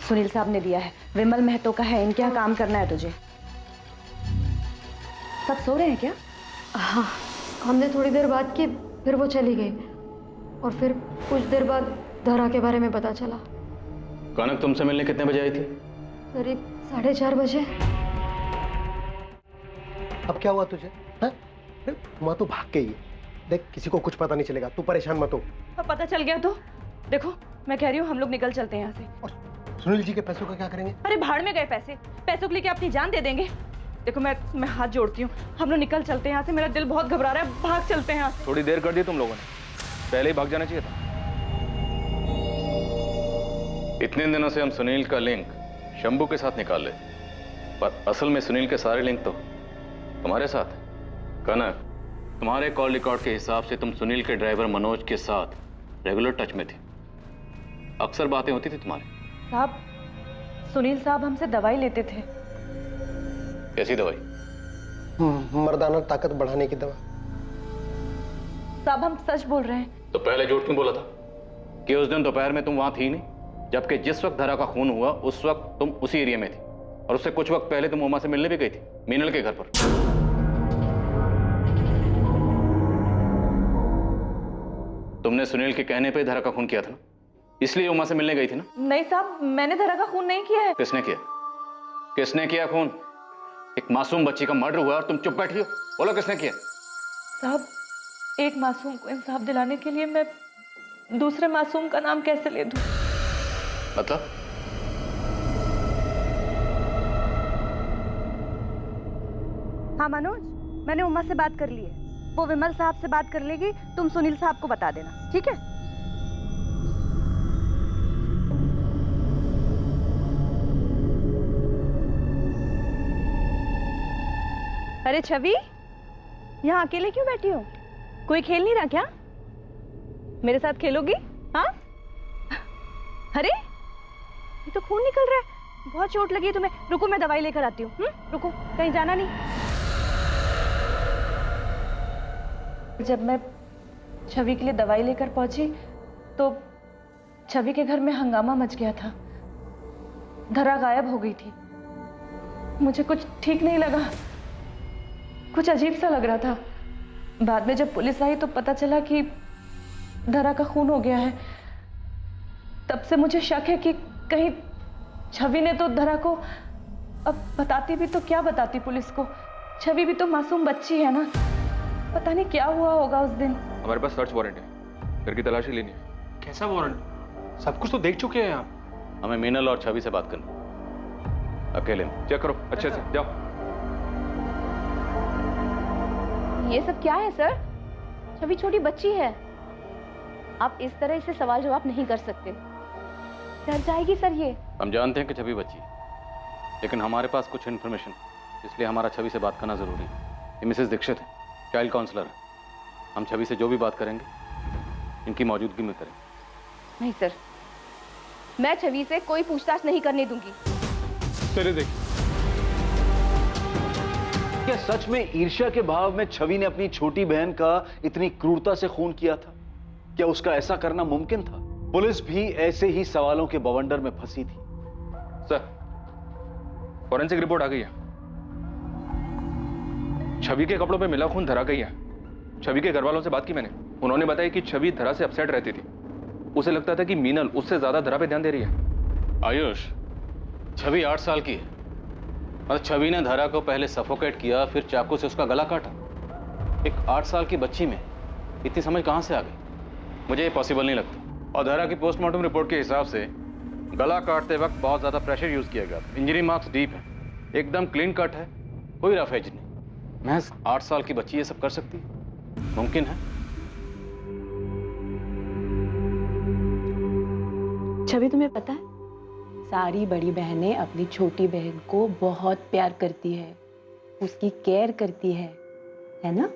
सुनील साहब ने दिया है। विमल महतो का है, इनके यहाँ काम करना है तुझे। सब सो रहे हैं क्या? हाँ, हमने थोड़ी देर बात की, फिर वो चली गई और फिर कुछ देर बाद धरा के बारे में पता चला। कनक तुमसे मिलने कितने बजे आई थी? करीब 4:30 बजे। अब क्या हुआ तुझे? माँ तो भाग गई है। देख, किसी को कुछ पता नहीं चलेगा, तू परेशान मत हो। अब पता चल गया तो देखो, मैं कह रही हूँ हम लोग निकल चलते हैं यहाँ से। और सुनील जी के पैसों का क्या करेंगे? अरे भाड़ में गए पैसे, पैसों के लिए क्या अपनी जान दे देंगे? देखो मैं हाथ जोड़ती हूँ, हम लोग निकल चलते हैं यहाँ से। मेरा दिल बहुत घबरा रहा है, भाग चलते हैं यहाँ से। थोड़ी देर कर दी तुम लोगों ने, पहले ही भाग जाना चाहिए था। इतने दिनों से हम सुनील का लिंक शंभू के साथ निकाल लेते, पर असल में सुनील के सारे लिंक तो तुम्हारे साथ है। कनक, तुम्हारे कॉल रिकॉर्ड के हिसाब से तुम सुनील के ड्राइवर मनोज के साथ रेगुलर टच में थे, अक्सर बातें होती थी तुम्हारी। साहब, सुनील साहब हमसे दवाई लेते थे। कैसी दवाई? मर्दाना ताकत बढ़ाने की दवा। साहब हम सच बोल रहे हैं। तो पहले झूठ क्यों बोला था कि उस दिन दोपहर में तुम वहां थी नहीं, जबकि जिस वक्त धरा का खून हुआ उस वक्त तुम उसी एरिया में थी और उससे कुछ वक्त पहले तुम उमा से मिलने भी गई थी, मीनल के घर पर। तुमने सुनील के कहने पे धरा का खून किया था ना, इसलिए उमा से मिलने गई थी ना? नहीं साहब, मैंने धरा का खून नहीं किया है। किसने किया? किसने किया खून? एक मासूम बच्ची का मर्डर हुआ और तुम चुप बैठी हो। बोलो किसने किया? साहब, एक मासूम को इंसाफ दिलाने के लिए मैं दूसरे मासूम का नाम कैसे ले दूं? मतलब? हाँ मनोज, मैंने उमा से बात कर ली है। वो विमल साहब से बात कर लेगी, तुम सुनील साहब को बता देना, ठीक है? अरे छवि, यहाँ अकेले क्यों बैठी हो? कोई खेल नहीं रहा क्या? मेरे साथ खेलोगी? हाँ? अरे ये तो खून निकल रहा है, बहुत चोट लगी है तुम्हें। रुको, मैं दवाई लेकर आती हूँ। रुको, कहीं जाना नहीं। जब मैं छवि के लिए दवाई लेकर पहुंची तो छवि के घर में हंगामा मच गया था। धरा गायब हो गई थी। मुझे कुछ ठीक नहीं लगा, कुछ अजीब सा लग रहा था। बाद में जब पुलिस आई तो पता चला कि धरा का खून हो गया है। तब से मुझे शक है कि कहीं छवि ने तो धरा को, अब बताती भी तो क्या बताती पुलिस को? छवि भी तो मासूम बच्ची है ना। पता नहीं क्या हुआ होगा उस दिन। हमारे पास सर्च वारंट है, घर की तलाशी लेनी है। कैसा वारंट? सब कुछ तो देख चुके हैं आप। हमें मीनल और छवि से बात करनी, अकेले में। चेक करो अच्छे से, जाओ। ये सब क्या है सर? छवि छोटी बच्ची है, आप इस तरह इसे सवाल जवाब नहीं कर सकते। डर जाएगी सर ये। हम जानते हैं कि छवि बच्ची है, लेकिन हमारे पास कुछ इन्फॉर्मेशन, इसलिए हमारा छवि से बात करना जरूरी है। ये मिसेस दीक्षित है, चाइल्ड काउंसलर है। हम छवि से जो भी बात करेंगे इनकी मौजूदगी में करेंगे। नहीं सर, मैं छवि से कोई पूछताछ नहीं करने दूंगी। तेरे देख, क्या सच में ईर्ष्या के भाव में छवि ने अपनी छोटी बहन का इतनी क्रूरता से खून किया था? क्या उसका ऐसा करना मुमकिन था? पुलिस भी ऐसे ही सवालों के बवंडर में फंसी थी। सर, फॉरेंसिक रिपोर्ट आ गई है। छवि के कपड़ों पे मिला खून धरा गई है। छवि के घर वालों से बात की मैंने, उन्होंने बताया कि छवि धरा से अपसेट रहती थी। उसे लगता था कि मीनल उससे ज्यादा धरा पे ध्यान दे रही है। आयुष, छवि 8 साल की है और छवि ने धरा को पहले सफोकेट किया, फिर चाकू से उसका गला काटा। एक 8 साल की बच्ची में इतनी समझ कहां से आ गई? मुझे ये पॉसिबल नहीं लगता। और धरा की पोस्टमार्टम रिपोर्ट के हिसाब से गला काटते वक्त बहुत ज्यादा प्रेशर यूज किया गया था। इंजरी मार्क्स डीप है, एकदम क्लीन कट है, कोई रफ एज नहीं। महज 8 साल की बच्ची ये सब कर सकती है? मुमकिन है? छवि, तुम्हें पता है, सारी बड़ी बहनें अपनी छोटी बहन को बहुत प्यार करती है, उसकी केयर करती है ना?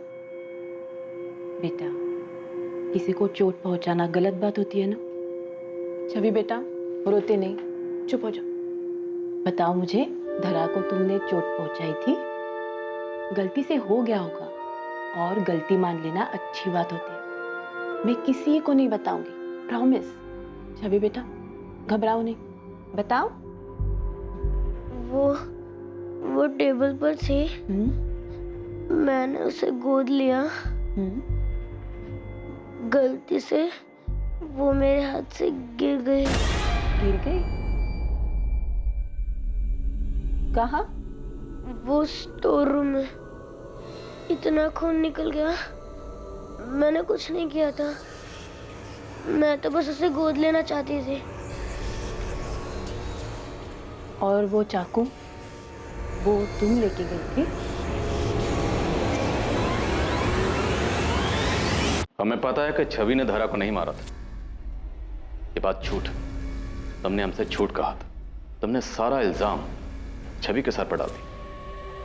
बेटा, किसी को चोट पहुंचाना गलत बात होती है ना? छवि बेटा, रोते नहीं, चुप हो जाओ। बताओ मुझे, धरा को तुमने चोट पहुंचाई थी? गलती से हो गया होगा और गलती मान लेना अच्छी बात होती है। मैं किसी को नहीं बताऊंगी, प्रॉमिस। छवि बेटा, घबराओ नहीं, बताओ। वो टेबल पर थी, मैंने उसे गोद लिया, गलती से वो मेरे हाथ से गिर गई। गिर गई? कहाँ? वो स्टोर रूम में। इतना खून निकल गया, मैंने कुछ नहीं किया था, मैं तो बस उसे गोद लेना चाहती थी। और वो चाकू, वो तुम लेके गई थी? हमें पता है कि छवि ने धरा को नहीं मारा था। ये बात झूठ है। तुमने हमसे झूठ कहा था। तुमने सारा इल्जाम छवि के सर पर डाल दिया।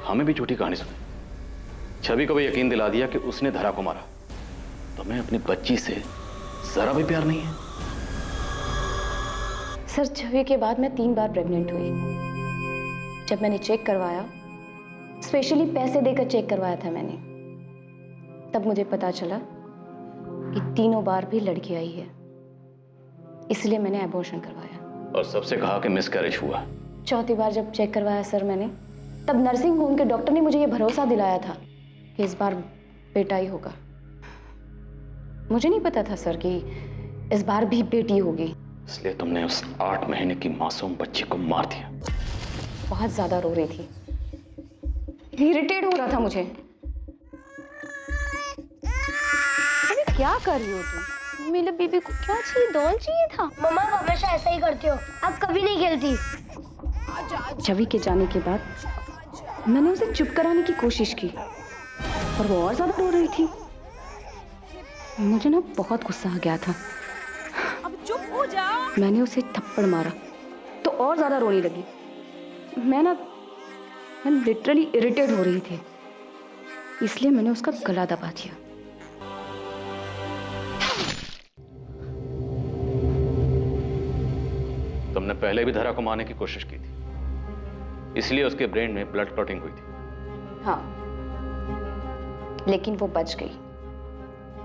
हमें भी झूठी कहानी सुनी। छवि को भी यकीन दिला दिया कि उसने धरा को मारा। तुम्हें अपनी बच्ची से जरा भी प्यार नहीं है? सर, छवि के बाद मैं 3 बार प्रेग्नेंट हुई। जब मैंने चेक करवाया, स्पेशली पैसे देकर चेक करवाया था मैंने, तब मुझे पता चला कि तीनों बार भी लड़की आई है। इसलिए मैंने एबॉर्शन करवाया। और सबसे कहा कि मिसकैरेज हुआ। चौथी बार जब चेक करवाया सर मैंने, तब नर्सिंग होम के डॉक्टर ने मुझे ये भरोसा दिलाया था कि इस बार बेटा ही होगा। मुझे नहीं पता था सर कि इस बार भी बेटी होगी। इसलिए तुमने उस 8 महीने की मासूम बच्ची को मार दिया। बहुत ज्यादा रो रही थी, इरिटेट हो रहा था मुझे। अरे क्या कर रही हो तुम? मेरे बेबी को क्या चाहिए? डॉल चाहिए था। मम्मा आप हमेशा ऐसा ही करते हो, आप कभी नहीं खेलती। छवि के जाने के बाद मैंने उसे चुप कराने की कोशिश की, पर वो और ज्यादा रो रही थी। मुझे ना बहुत गुस्सा आ गया था। अब चुप हो जाओ। मैंने उसे थप्पड़ मारा तो और ज्यादा रोने लगी। मैं लिटरली इरिटेट हो रही थी, इसलिए मैंने उसका गला दबा दिया। तुमने पहले भी धरा को मारने की कोशिश की थी, इसलिए उसके ब्रेन में ब्लड क्लॉटिंग हुई थी। हाँ, लेकिन वो बच गई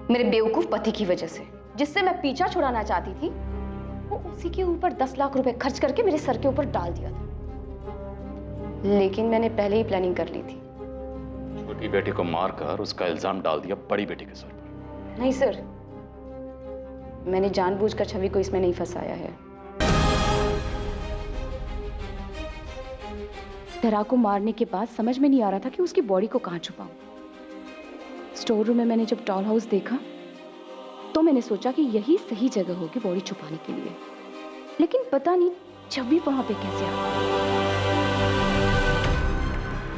मेरे बेवकूफ पति की वजह से, जिससे मैं पीछा छुड़ाना चाहती थी। वो उसी के ऊपर 10 लाख रुपए खर्च करके मेरे सर के ऊपर डाल दिया था, लेकिन मैंने पहले ही प्लानिंग कर ली थी। छोटी बेटी को मारकर उसका इल्जाम डाल दिया बड़ी बेटी के सर पर। नहीं सर, मैंने जानबूझकर छवि को इसमें नहीं फंसाया है। धरा को मारने के बाद समझ में नहीं आ रहा था कि उसकी बॉडी को कहां छुपाऊं। स्टोर रूम में मैंने जब डॉल हाउस देखा तो मैंने सोचा कि यही सही जगह होगी बॉडी छुपाने के लिए, लेकिन पता नहीं छवि वहां पे कैसे आ गई।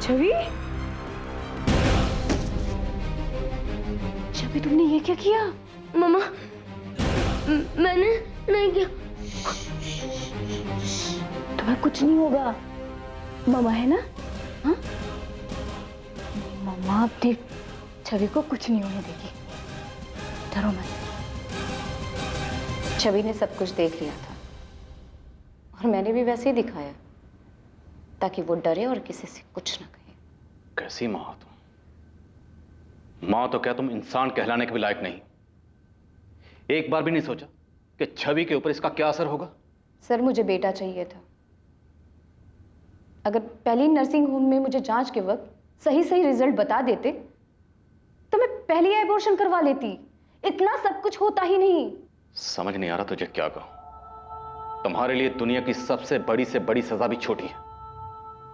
छवि, छवि तुमने ये क्या किया? मम्मा मैंने नहीं किया। तुम्हें कुछ नहीं होगा, मम्मा है ना? हाँ, मम्मा अपनी छवि को कुछ नहीं होने देगी, डरो मत। छवि ने सब कुछ देख लिया था और मैंने भी वैसे ही दिखाया ताकि वो डरे और किसी से कुछ ना कहे। कैसी माँ हो तुम? माँ तो क्या तुम इंसान कहलाने के भी लायक नहीं। एक बार भी नहीं सोचा कि छवि के ऊपर इसका क्या असर होगा? सर, मुझे बेटा चाहिए था। अगर पहली नर्सिंग होम में मुझे जांच के वक्त सही सही रिजल्ट बता देते तो मैं पहले ही एबॉर्शन करवा लेती। इतना सब कुछ होता ही नहीं। समझ नहीं आ रहा तुझे क्या कहूं। तुम्हारे लिए दुनिया की सबसे बड़ी से बड़ी सजा भी छोटी है।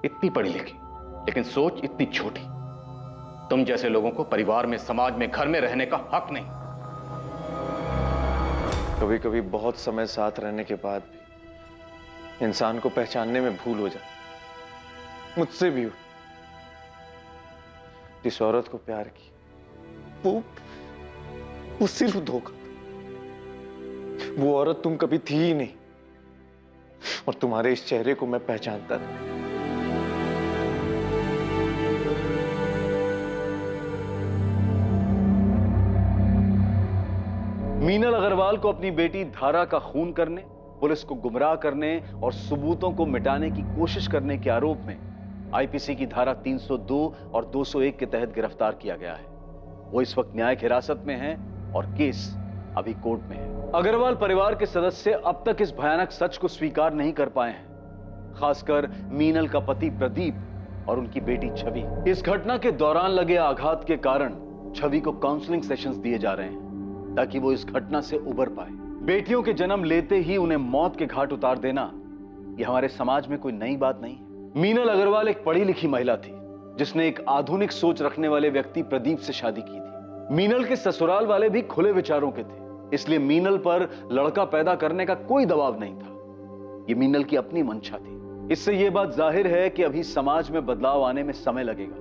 इतनी पढ़ी लिखी लेकिन सोच इतनी छोटी। तुम जैसे लोगों को परिवार में, समाज में, घर में रहने का हक नहीं। कभी कभी बहुत समय साथ रहने के बाद भी इंसान को पहचानने में भूल हो जाती। मुझसे भी हुई। जिस औरत को प्यार की वो सिर्फ धोखा था। वो औरत तुम कभी थी ही नहीं और तुम्हारे इस चेहरे को मैं पहचानता था। मीनल अग्रवाल को अपनी बेटी धारा का खून करने, पुलिस को गुमराह करने और सबूतों को मिटाने की कोशिश करने के आरोप में आईपीसी की धारा 302 और 201 के तहत गिरफ्तार किया गया है। वो इस वक्त न्यायिक हिरासत में है और केस अभी कोर्ट में है। अग्रवाल परिवार के सदस्य अब तक इस भयानक सच को स्वीकार नहीं कर पाए हैं, खासकर मीनल का पति प्रदीप और उनकी बेटी छवि। इस घटना के दौरान लगे आघात के कारण छवि को काउंसलिंग सेशंस दिए जा रहे हैं ताकि वो इस घटना से उबर पाए। बेटियों के जन्म लेते ही उन्हें मौत के घाट उतार देना यह हमारे समाज में कोई नई बात नहीं है। मीनल अग्रवाल एक पढ़ी लिखी महिला थी जिसने एक आधुनिक सोच रखने वाले व्यक्ति प्रदीप से शादी की थी। मीनल के ससुराल वाले भी खुले विचारों के थे, इसलिए मीनल पर लड़का पैदा करने का कोई दबाव नहीं था। यह मीनल की अपनी मंशा थी। इससे यह बात जाहिर है कि अभी समाज में बदलाव आने में समय लगेगा,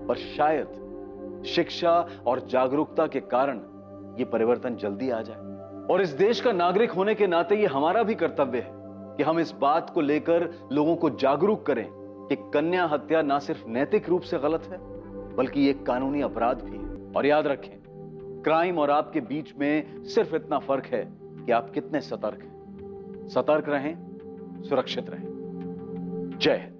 पर शायद शिक्षा और जागरूकता के कारण यह परिवर्तन जल्दी आ जाए। और इस देश का नागरिक होने के नाते यह हमारा भी कर्तव्य है कि हम इस बात को लेकर लोगों को जागरूक करें कि कन्या हत्या ना सिर्फ नैतिक रूप से गलत है बल्कि एक कानूनी अपराध भी है। और याद रखें, क्राइम और आपके बीच में सिर्फ इतना फर्क है कि आप कितने सतर्क हैं। सतर्क रहें, सुरक्षित रहें। जय Hind.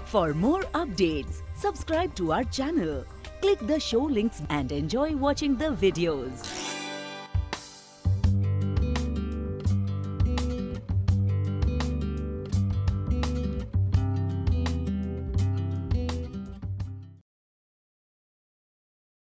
For more updates, subscribe to our channel, click the show links and enjoy watching the videos.